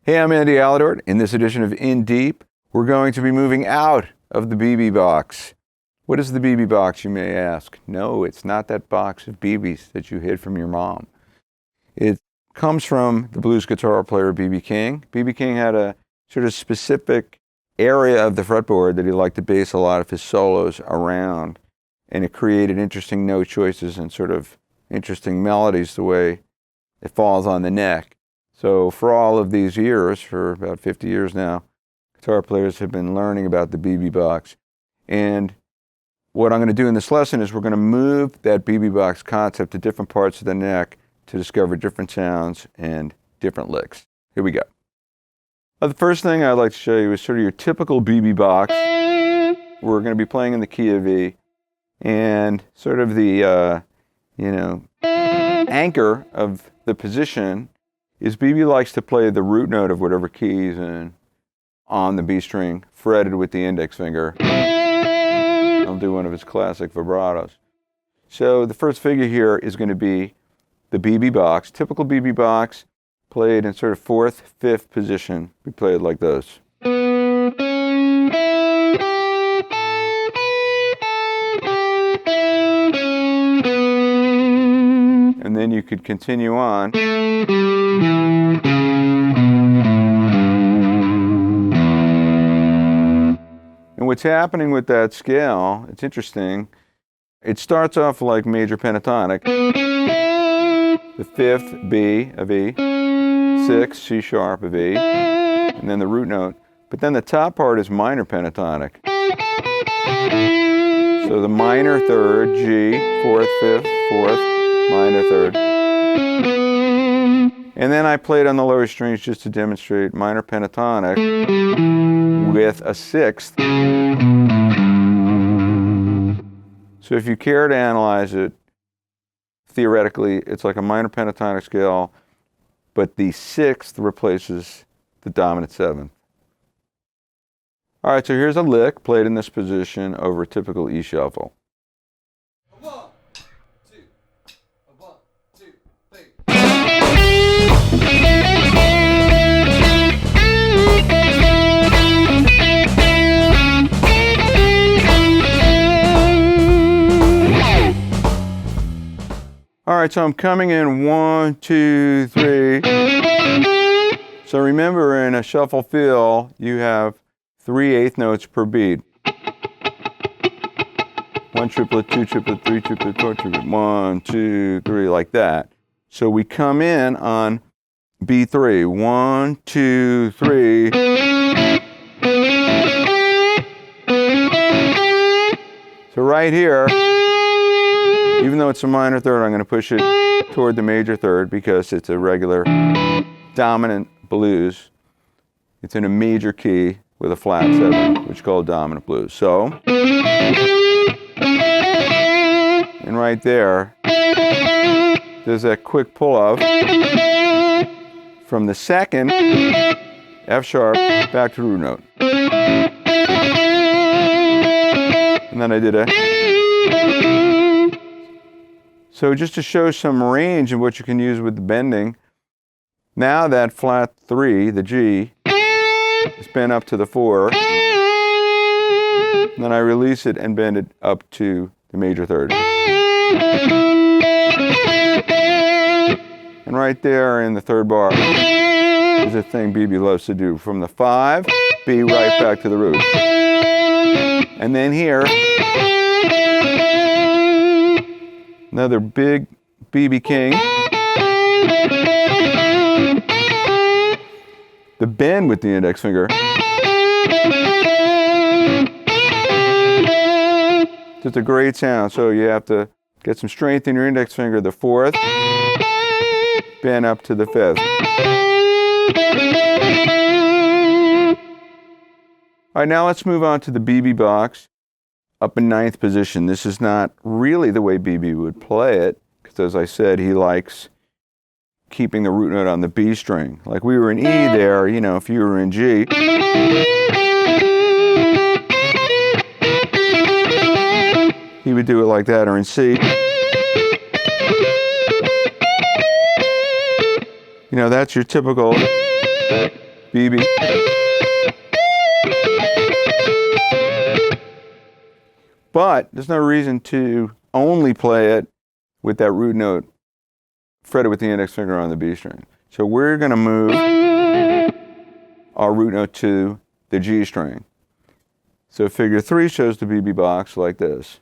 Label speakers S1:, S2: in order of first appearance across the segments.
S1: Hey, I'm Andy Aledort. In this edition of In Deep, we're going to be moving out of the BB box. What is the BB box, you may ask? No, it's not that box of BBs that you hid from your mom. It comes from the blues guitar player B.B. King. B.B. King had a sort of specific area of the fretboard that he liked to base a lot of his solos around, and it created interesting note choices and sort of interesting melodies the way it falls on the neck. So for all of these years, for about 50 years now, guitar players have been learning about the BB box. And what I'm going to do in this lesson is we're going to move that BB box concept to different parts of the neck to discover different sounds and different licks. Here we go. The first thing I'd like to show you is sort of your typical BB box. We're going to be playing in the key of E, and sort of the anchor of the position is BB likes to play the root note of whatever key he's in on the B string, fretted with the index finger. I'll do one of his classic vibratos. So the first figure here is going to be the BB box, typical BB box, played in sort of 4th, 5th position. We play it like this. And then you could continue on. And what's happening with that scale, it's interesting. It starts off like major pentatonic. The 5th B of E, 6th C sharp of E, and then the root note. But then the top part is minor pentatonic. So the minor 3rd, G, 4th, 5th, 4th, minor 3rd. And then I played on the lower strings just to demonstrate minor pentatonic with a 6th. So if you care to analyze it, theoretically, it's like a minor pentatonic scale, but the 6th replaces the dominant 7th. All right, so here's a lick played in this position over a typical E shuffle.
S2: 1, 2, 1, 2, 3.
S1: All right, so I'm coming in 1, 2, 3. So remember, in a shuffle feel, you have 3 eighth notes per beat. 1 triplet, 2 triplet, 3 triplet, 4 triplet, 1, 2, 3, like that. So we come in on B3. 1, 2, 3. So right here, even though it's a minor 3rd, I'm going to push it toward the major 3rd because it's a regular dominant blues. It's in a major key with a flat 7, which is called dominant blues. So, and right there, there's that quick pull-off from the 2nd F sharp back to root note. And then I did a. So just to show some range of what you can use with the bending, now that flat 3, the G, is bent up to the 4, and then I release it and bend it up to the major 3rd. And right there in the 3rd bar is a thing BB loves to do. From the 5, B right back to the root. And then here, another big BB King. The bend with the index finger. Just a great sound. So you have to get some strength in your index finger. The 4th, bend up to the 5th. All right, now let's move on to the BB box up in 9th position. This is not really the way BB would play it, because as I said, he likes keeping the root note on the B string. Like we were in E there, you know, if you were in G. He would do it like that, or in C. You know, that's your typical BB. But there's no reason to only play it with that root note fretted with the index finger on the B string. So we're going to move our root note to the G string. So figure 3 shows the BB box like this.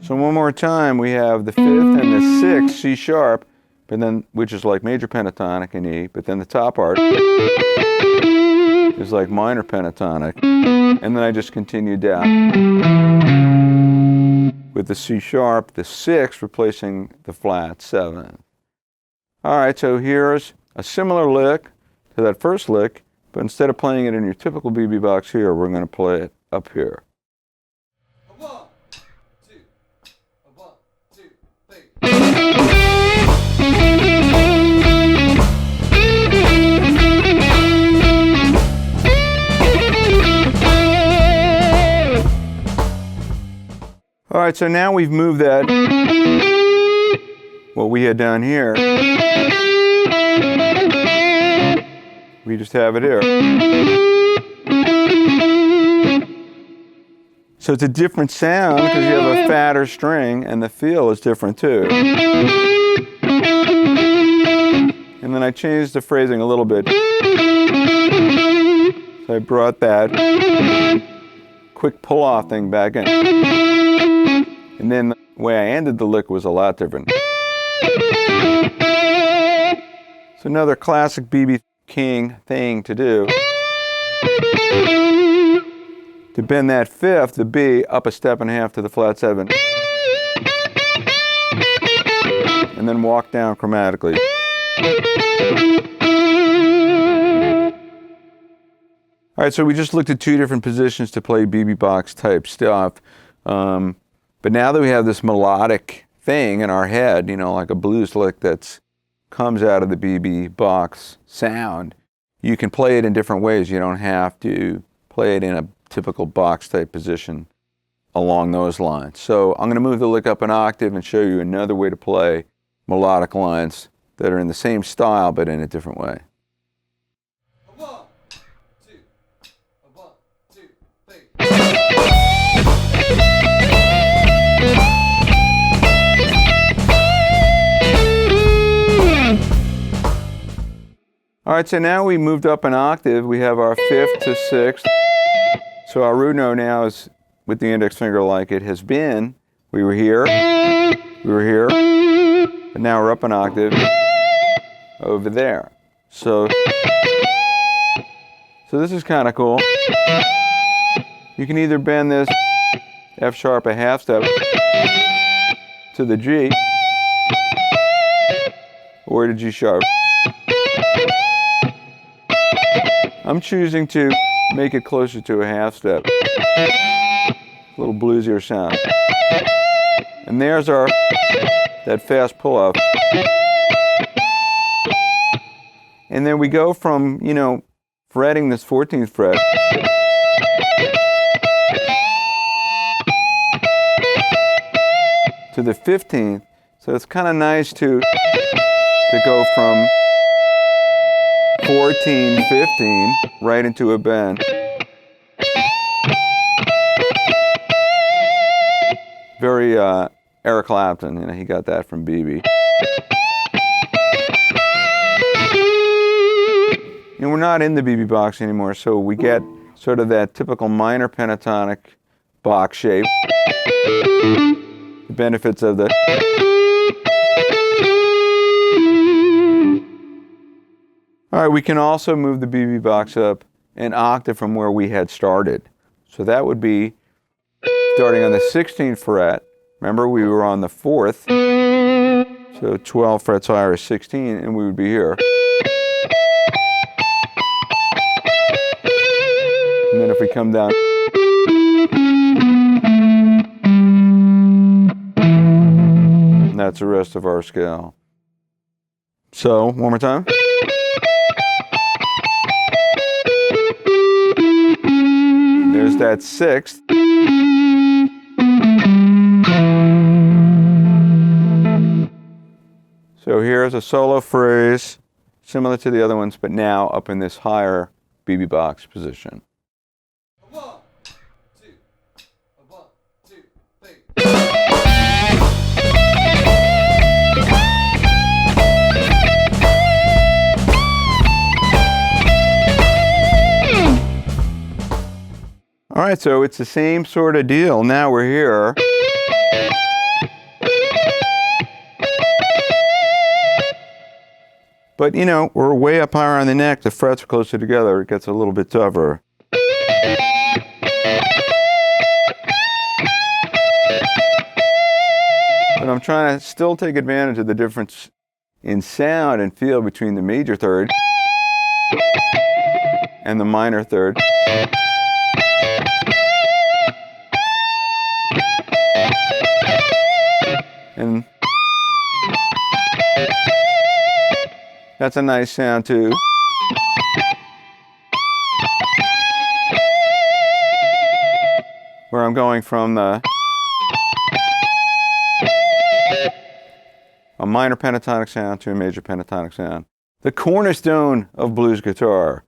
S1: So one more time, we have the 5th and the 6th C sharp, but then, which is like major pentatonic in E, but then the top part is like minor pentatonic, and then I just continue down with the C sharp, the 6th replacing the flat 7th. All right, so here's a similar lick to that first lick, but instead of playing it in your typical BB box here, we're going to play it up here. All right, so now we've moved that, what we had down here, we just have it here. So it's a different sound because you have a fatter string and the feel is different too. And then I changed the phrasing a little bit. So I brought that quick pull-off thing back in. And then the way I ended the lick was a lot different. So another classic BB King thing to do. To bend that 5th, the B, up a step and a half to the flat 7. And then walk down chromatically. All right, so we just looked at 2 different positions to play BB box type stuff. But now that we have this melodic thing in our head, you know, like a blues lick that comes out of the BB box sound, you can play it in different ways. You don't have to play it in a typical box type position along those lines. So I'm going to move the lick up an octave and show you another way to play melodic lines that are in the same style but in a different way. All right, so now we moved up an octave. We have our 5th to 6th. So our root note now is with the index finger like it has been. We were here, but now we're up an octave over there. So this is kind of cool. You can either bend this F sharp a half step to the G or to G sharp. I'm choosing to make it closer to a half step. A little bluesier sound. And there's that fast pull-off. And then we go from, you know, fretting this 14th fret to the 15th. So it's kind of nice to go from 14, 15, right into a bend. Very Eric Clapton, you know, he got that from BB. And we're not in the BB box anymore, so we get sort of that typical minor pentatonic box shape. The benefits of the All right, we can also move the BB box up an octave from where we had started. So that would be starting on the 16th fret. Remember, we were on the 4th. So 12 frets higher is 16, and we would be here. And then if we come down, and that's the rest of our scale. So, one more time. There's that 6th. here's a solo phrase similar to the other ones, but now up in this higher BB box position.
S2: A 1, 2, a 1, 2, 3.
S1: All right, so it's the same sort of deal. Now we're here. But, you know, we're way up higher on the neck. The frets are closer together. It gets a little bit tougher. But I'm trying to still take advantage of the difference in sound and feel between the major third and the minor third. And that's a nice sound too. Where I'm going from a minor pentatonic sound to a major pentatonic sound. The cornerstone of blues guitar.